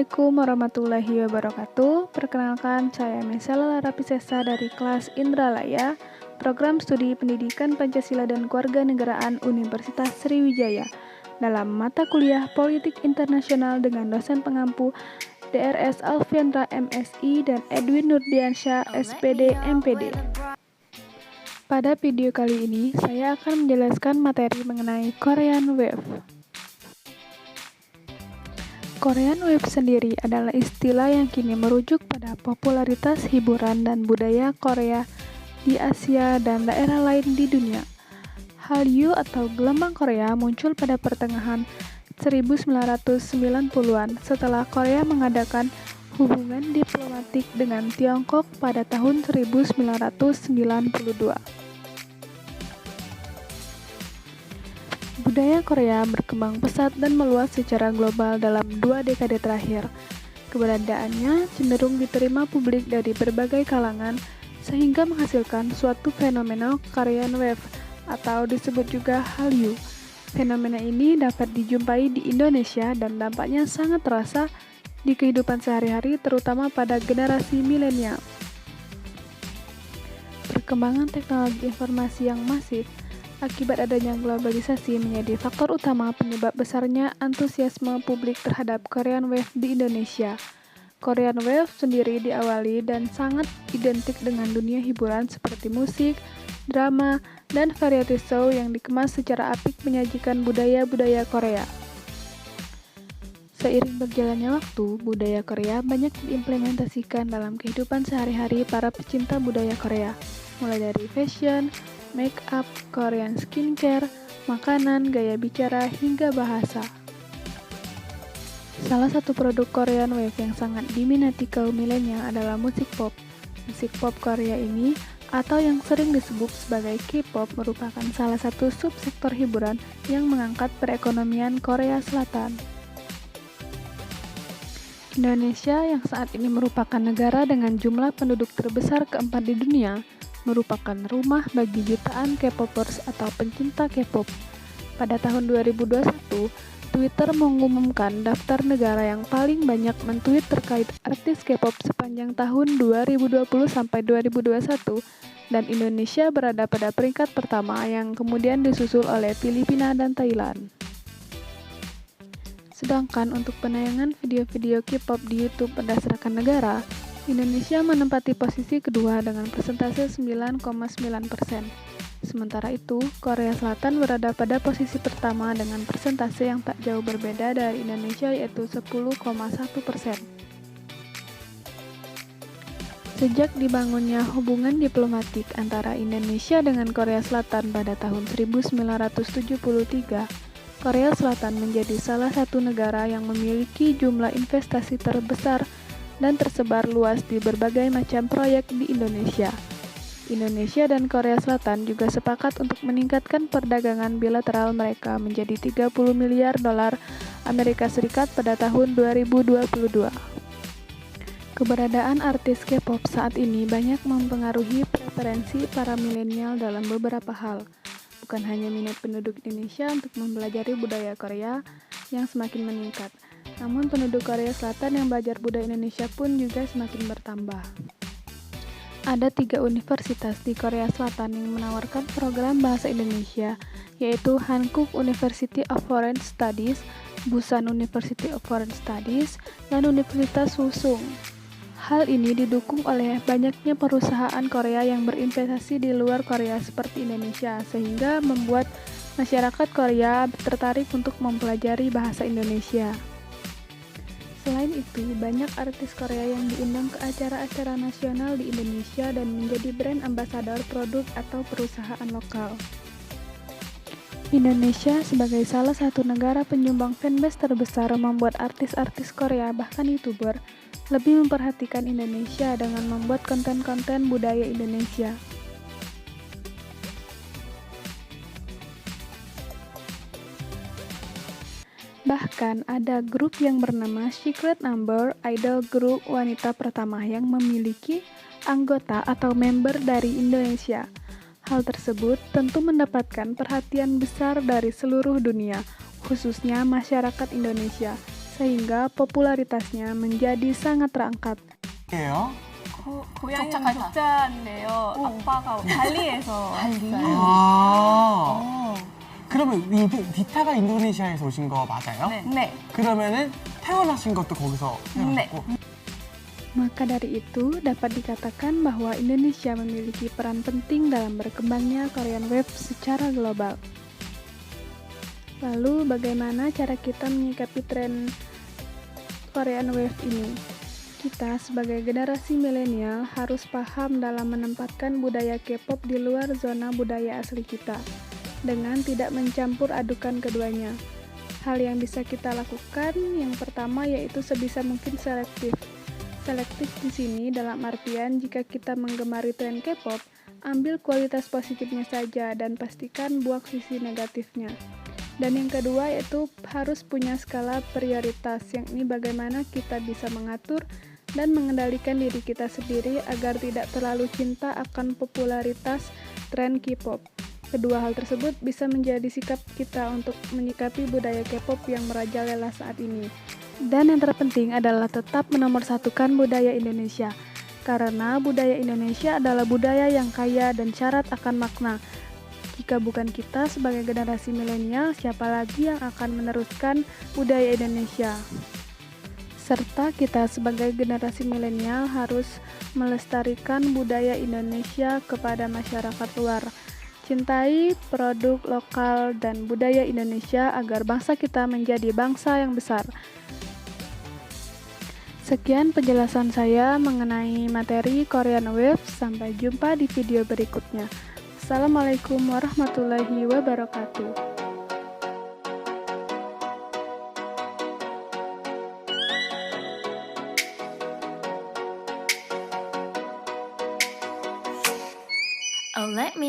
Assalamualaikum warahmatullahi wabarakatuh. Perkenalkan, saya Misela Larapisesa dari kelas Indralaya, Program Studi Pendidikan Pancasila dan Kewarganegaraan Universitas Sriwijaya, dalam mata kuliah Politik Internasional dengan dosen pengampu DRS Alfiandra MSI dan Edwin Nurdiansyah SPD MPD. Pada video kali ini, saya akan menjelaskan materi mengenai Korean Wave. Korean Wave sendiri adalah istilah yang kini merujuk pada popularitas hiburan dan budaya Korea di Asia dan daerah lain di dunia. Hallyu atau gelombang Korea muncul pada pertengahan 1990-an setelah Korea mengadakan hubungan diplomatik dengan Tiongkok pada tahun 1992. Budaya Korea berkembang pesat dan meluas secara global dalam 2 dekade terakhir. Keberadaannya cenderung diterima publik dari berbagai kalangan, sehingga menghasilkan suatu fenomena Korean Wave, atau disebut juga Hallyu. Fenomena ini dapat dijumpai di Indonesia dan dampaknya sangat terasa di kehidupan sehari-hari, terutama pada generasi milenial. Perkembangan teknologi informasi yang masif akibat adanya globalisasi menjadi faktor utama penyebab besarnya antusiasme publik terhadap Korean Wave di Indonesia. Korean Wave sendiri diawali dan sangat identik dengan dunia hiburan seperti musik, drama, dan variety show yang dikemas secara apik menyajikan budaya-budaya Korea. Seiring berjalannya waktu, budaya Korea banyak diimplementasikan dalam kehidupan sehari-hari para pecinta budaya Korea, mulai dari fashion, make up, Korean skincare, makanan, gaya bicara, hingga bahasa. Salah satu produk Korean Wave yang sangat diminati kaum milenial adalah musik pop. Musik pop Korea ini, atau yang sering disebut sebagai K-pop, merupakan salah satu subsektor hiburan yang mengangkat perekonomian Korea Selatan. Indonesia yang saat ini merupakan negara dengan jumlah penduduk terbesar keempat di dunia, merupakan rumah bagi jutaan K-popers atau pencinta K-pop. Pada tahun 2021, Twitter mengumumkan daftar negara yang paling banyak men-tweet terkait artis K-pop sepanjang tahun 2020 sampai 2021, dan Indonesia berada pada peringkat pertama yang kemudian disusul oleh Filipina dan Thailand. Sedangkan untuk penayangan video-video K-pop di YouTube berdasarkan negara, Indonesia menempati posisi kedua dengan persentase 9,9%. Sementara itu, Korea Selatan berada pada posisi pertama dengan persentase yang tak jauh berbeda dari Indonesia, yaitu 10,1%. Sejak dibangunnya hubungan diplomatik antara Indonesia dengan Korea Selatan pada tahun 1973, Korea Selatan menjadi salah satu negara yang memiliki jumlah investasi terbesar dan tersebar luas di berbagai macam proyek di Indonesia. Indonesia dan Korea Selatan juga sepakat untuk meningkatkan perdagangan bilateral mereka menjadi 30 miliar dolar Amerika Serikat pada tahun 2022. Keberadaan artis K-pop saat ini banyak mempengaruhi preferensi para milenial dalam beberapa hal. Bukan hanya minat penduduk Indonesia untuk mempelajari budaya Korea yang semakin meningkat, namun penduduk Korea Selatan yang belajar budaya Indonesia pun juga semakin bertambah. Ada 3 universitas di Korea Selatan yang menawarkan program bahasa Indonesia, yaitu Hankuk University of Foreign Studies, Busan University of Foreign Studies, dan Universitas Husung. Hal ini didukung oleh banyaknya perusahaan Korea yang berinvestasi di luar Korea seperti Indonesia, sehingga membuat masyarakat Korea tertarik untuk mempelajari bahasa Indonesia. Selain itu, banyak artis Korea yang diundang ke acara-acara nasional di Indonesia dan menjadi brand ambasador produk atau perusahaan lokal. Indonesia sebagai salah satu negara penyumbang fanbase terbesar membuat artis-artis Korea, bahkan YouTuber, lebih memperhatikan Indonesia dengan membuat konten-konten budaya Indonesia. Bahkan ada grup yang bernama Secret Number, idol grup wanita pertama yang memiliki anggota atau member dari Indonesia. Hal tersebut tentu mendapatkan perhatian besar dari seluruh dunia, khususnya masyarakat Indonesia, sehingga popularitasnya menjadi sangat terangkat. 예요? 고향은 독자인데요. 아빠가 발리에서 왔어요. 아. 그러면 디타가 인도네시아에서 오신 거 맞아요? 네. 그러면은 태어나신 것도 거기서 태어났고. Maka dari itu, dapat dikatakan bahwa Indonesia memiliki peran penting dalam berkembangnya Korean Wave secara global. Lalu, bagaimana cara kita menyikapi tren Korean Wave ini? Kita sebagai generasi milenial harus paham dalam menempatkan budaya K-pop di luar zona budaya asli kita, dengan tidak mencampur adukan keduanya. Hal yang bisa kita lakukan yang pertama yaitu sebisa mungkin selektif. Selektif di sini dalam artian jika kita menggemari tren K-pop, ambil kualitas positifnya saja dan pastikan buang sisi negatifnya. Dan yang kedua yaitu harus punya skala prioritas, yakni bagaimana kita bisa mengatur dan mengendalikan diri kita sendiri agar tidak terlalu cinta akan popularitas tren K-pop. Kedua hal tersebut bisa menjadi sikap kita untuk menyikapi budaya K-pop yang merajalela saat ini. Dan yang terpenting adalah tetap menomorsatukan budaya Indonesia, karena budaya Indonesia adalah budaya yang kaya dan syarat akan makna. Jika bukan kita sebagai generasi milenial, siapa lagi yang akan meneruskan budaya Indonesia? Serta kita sebagai generasi milenial harus melestarikan budaya Indonesia kepada masyarakat luar. Cintai produk lokal dan budaya Indonesia agar bangsa kita menjadi bangsa yang besar. Sekian penjelasan saya mengenai materi Korean Wave. Sampai jumpa di video berikutnya. Assalamualaikum warahmatullahi wabarakatuh. Oh, let me